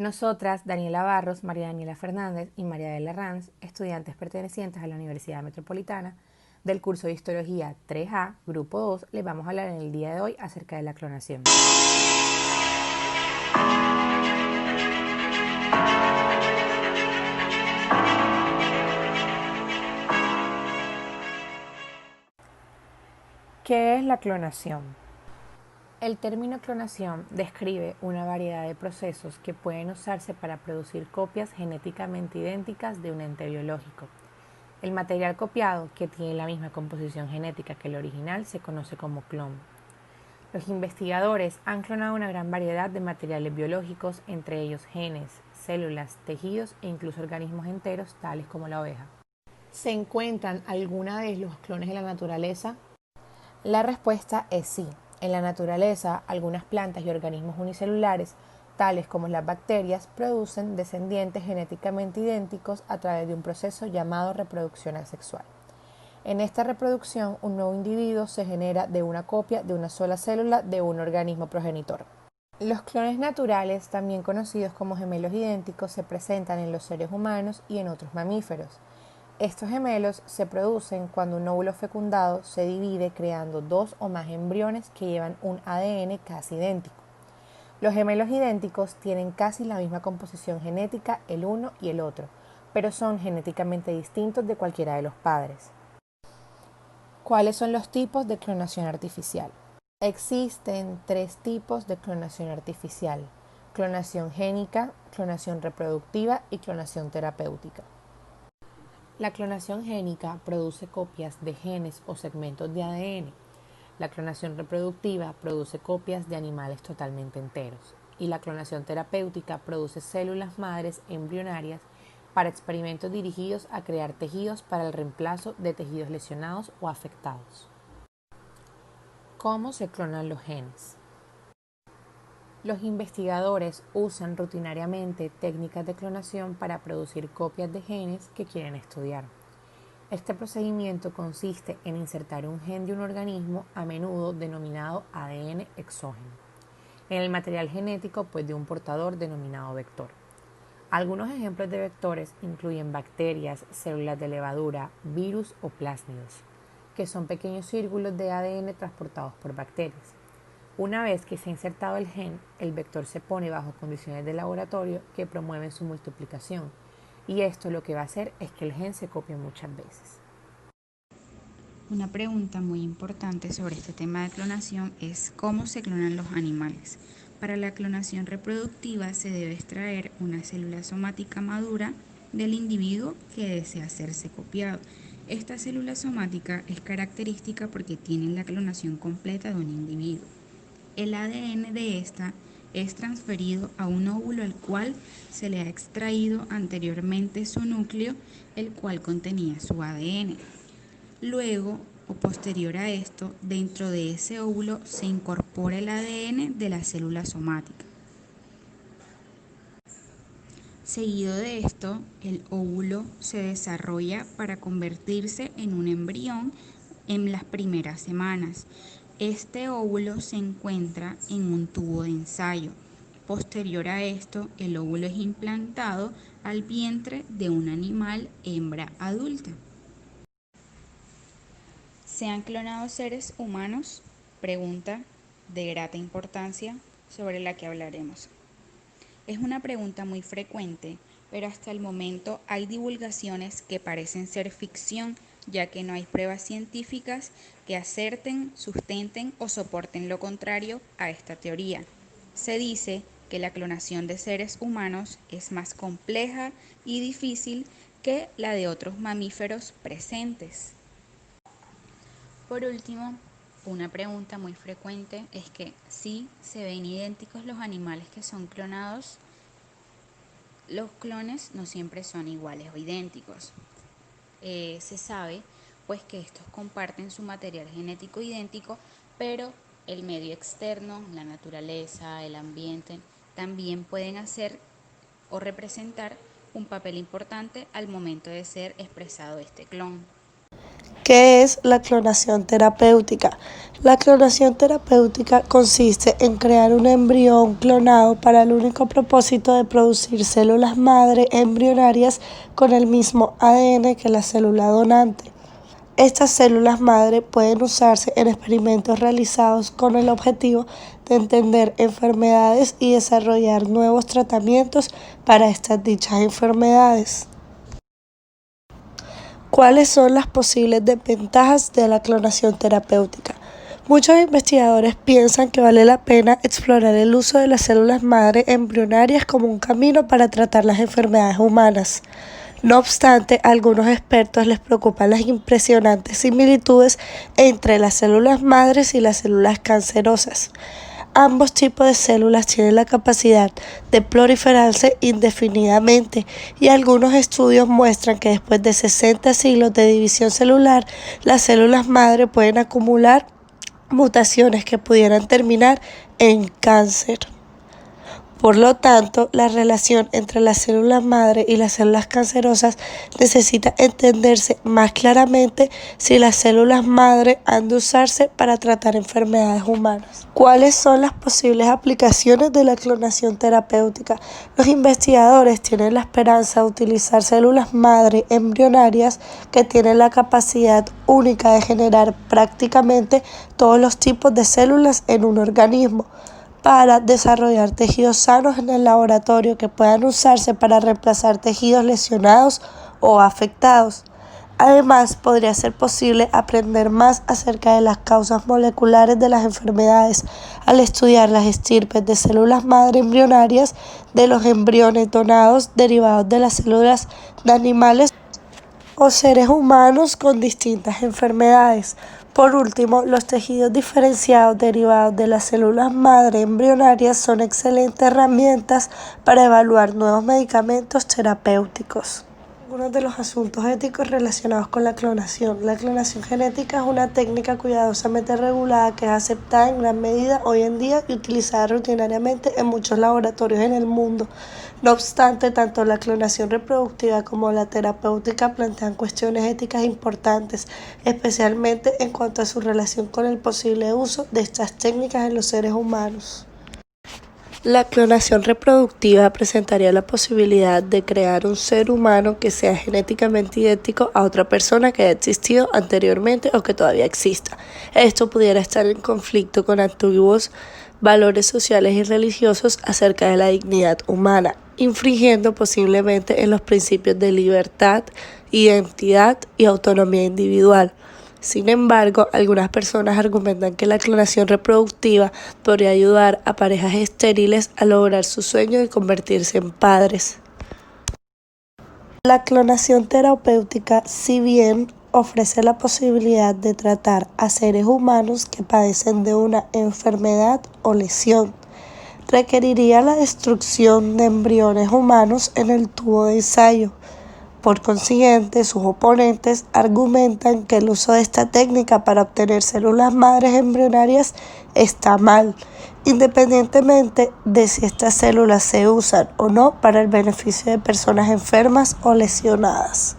Nosotras, Daniela Barros, María Daniela Fernández y María Adela Ranz, estudiantes pertenecientes a la Universidad Metropolitana, del curso de Histología 3A, Grupo 2, les vamos a hablar en el día de hoy acerca de la clonación. ¿Qué es la clonación? El término clonación describe una variedad de procesos que pueden usarse para producir copias genéticamente idénticas de un ente biológico. El material copiado, que tiene la misma composición genética que el original, se conoce como clon. Los investigadores han clonado una gran variedad de materiales biológicos, entre ellos genes, células, tejidos e incluso organismos enteros, tales como la oveja. ¿Se encuentran alguna de los clones en la naturaleza? La respuesta es sí. En la naturaleza, algunas plantas y organismos unicelulares, tales como las bacterias, producen descendientes genéticamente idénticos a través de un proceso llamado reproducción asexual. En esta reproducción, un nuevo individuo se genera de una copia de una sola célula de un organismo progenitor. Los clones naturales, también conocidos como gemelos idénticos, se presentan en los seres humanos y en otros mamíferos. Estos gemelos se producen cuando un óvulo fecundado se divide creando dos o más embriones que llevan un ADN casi idéntico. Los gemelos idénticos tienen casi la misma composición genética el uno y el otro, pero son genéticamente distintos de cualquiera de los padres. ¿Cuáles son los tipos de clonación artificial? Existen tres tipos de clonación artificial: clonación génica, clonación reproductiva y clonación terapéutica. La clonación génica produce copias de genes o segmentos de ADN. La clonación reproductiva produce copias de animales totalmente enteros. Y la clonación terapéutica produce células madres embrionarias para experimentos dirigidos a crear tejidos para el reemplazo de tejidos lesionados o afectados. ¿Cómo se clonan los genes? Los investigadores usan rutinariamente técnicas de clonación para producir copias de genes que quieren estudiar. Este procedimiento consiste en insertar un gen de un organismo, a menudo denominado ADN exógeno, en el material genético de un portador denominado vector. Algunos ejemplos de vectores incluyen bacterias, células de levadura, virus o plásmidos, que son pequeños círculos de ADN transportados por bacterias. Una vez que se ha insertado el gen, el vector se pone bajo condiciones de laboratorio que promueven su multiplicación, y esto lo que va a hacer es que el gen se copie muchas veces. Una pregunta muy importante sobre este tema de clonación es cómo se clonan los animales. Para la clonación reproductiva se debe extraer una célula somática madura del individuo que desea hacerse copiado. Esta célula somática es característica porque tiene la clonación completa de un individuo. El ADN de esta es transferido a un óvulo al cual se le ha extraído anteriormente su núcleo, el cual contenía su ADN. Luego, o posterior a esto, dentro de ese óvulo se incorpora el ADN de la célula somática. Seguido de esto, el óvulo se desarrolla para convertirse en un embrión en las primeras semanas. Este óvulo se encuentra en un tubo de ensayo. Posterior a esto, el óvulo es implantado al vientre de un animal hembra adulta. ¿Se han clonado seres humanos? Pregunta de grata importancia sobre la que hablaremos. Es una pregunta muy frecuente, pero hasta el momento hay divulgaciones que parecen ser ficción, ya que no hay pruebas científicas que acerten, sustenten o soporten lo contrario a esta teoría. Se dice que la clonación de seres humanos es más compleja y difícil que la de otros mamíferos presentes. Por último, una pregunta muy frecuente es que si se ven idénticos los animales que son clonados. Los clones no siempre son iguales o idénticos. Se sabe pues que estos comparten su material genético idéntico, pero el medio externo, la naturaleza, el ambiente, también pueden hacer o representar un papel importante al momento de ser expresado este clon. ¿Qué es la clonación terapéutica? La clonación terapéutica consiste en crear un embrión clonado para el único propósito de producir células madre embrionarias con el mismo ADN que la célula donante. Estas células madre pueden usarse en experimentos realizados con el objetivo de entender enfermedades y desarrollar nuevos tratamientos para estas dichas enfermedades. ¿Cuáles son las posibles desventajas de la clonación terapéutica? Muchos investigadores piensan que vale la pena explorar el uso de las células madre embrionarias como un camino para tratar las enfermedades humanas. No obstante, a algunos expertos les preocupan las impresionantes similitudes entre las células madres y las células cancerosas. Ambos tipos de células tienen la capacidad de proliferarse indefinidamente y algunos estudios muestran que después de 60 siglos de división celular, las células madre pueden acumular mutaciones que pudieran terminar en cáncer. Por lo tanto, la relación entre las células madre y las células cancerosas necesita entenderse más claramente si las células madre han de usarse para tratar enfermedades humanas. ¿Cuáles son las posibles aplicaciones de la clonación terapéutica? Los investigadores tienen la esperanza de utilizar células madre embrionarias que tienen la capacidad única de generar prácticamente todos los tipos de células en un organismo, para desarrollar tejidos sanos en el laboratorio que puedan usarse para reemplazar tejidos lesionados o afectados. Además, podría ser posible aprender más acerca de las causas moleculares de las enfermedades al estudiar las estirpes de células madre embrionarias de los embriones donados derivados de las células de animales o seres humanos con distintas enfermedades. Por último, los tejidos diferenciados derivados de las células madre embrionarias son excelentes herramientas para evaluar nuevos medicamentos terapéuticos. Algunos de los asuntos éticos relacionados con la clonación. La clonación genética es una técnica cuidadosamente regulada que es aceptada en gran medida hoy en día y utilizada rutinariamente en muchos laboratorios en el mundo. No obstante, tanto la clonación reproductiva como la terapéutica plantean cuestiones éticas importantes, especialmente en cuanto a su relación con el posible uso de estas técnicas en los seres humanos. La clonación reproductiva presentaría la posibilidad de crear un ser humano que sea genéticamente idéntico a otra persona que haya existido anteriormente o que todavía exista. Esto pudiera estar en conflicto con antiguos valores sociales y religiosos acerca de la dignidad humana, infringiendo posiblemente en los principios de libertad, identidad y autonomía individual. Sin embargo, algunas personas argumentan que la clonación reproductiva podría ayudar a parejas estériles a lograr su sueño de convertirse en padres. La clonación terapéutica, si bien ofrece la posibilidad de tratar a seres humanos que padecen de una enfermedad o lesión, requeriría la destrucción de embriones humanos en el tubo de ensayo. Por consiguiente, sus oponentes argumentan que el uso de esta técnica para obtener células madres embrionarias está mal, independientemente de si estas células se usan o no para el beneficio de personas enfermas o lesionadas.